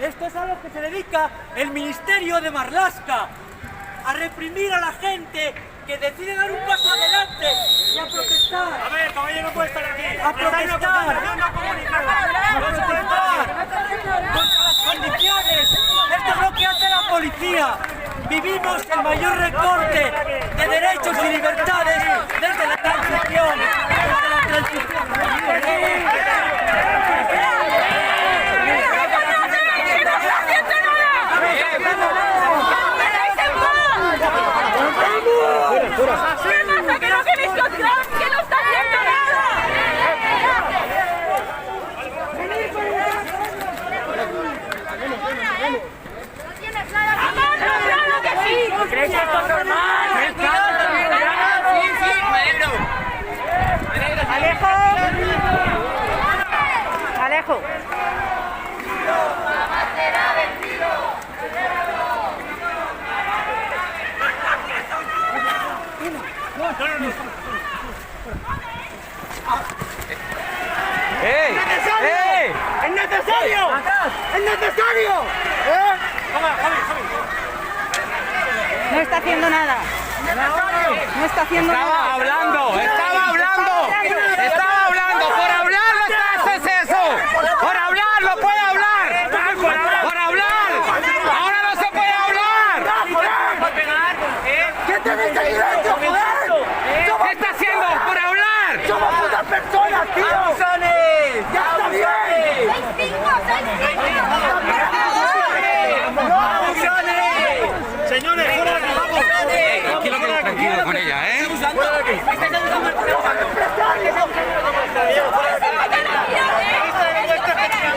Esto es a lo que se dedica el Ministerio de Marlaska, a reprimir a la gente que decide dar un paso adelante y a protestar. A ver, caballero, no puede estar aquí. A protestar contra las condiciones. Esto es lo que hace la policía. Vivimos el mayor recorte de derechos y libertades desde la transición. ¿Crees que esto es normal? Sí, me alegro. Alejo. ¡Ey! ¡Ey! ¡Es necesario! ¡Es necesario! No está haciendo nada. No está haciendo nada. Estaba hablando. Por hablar no haces eso. Por hablar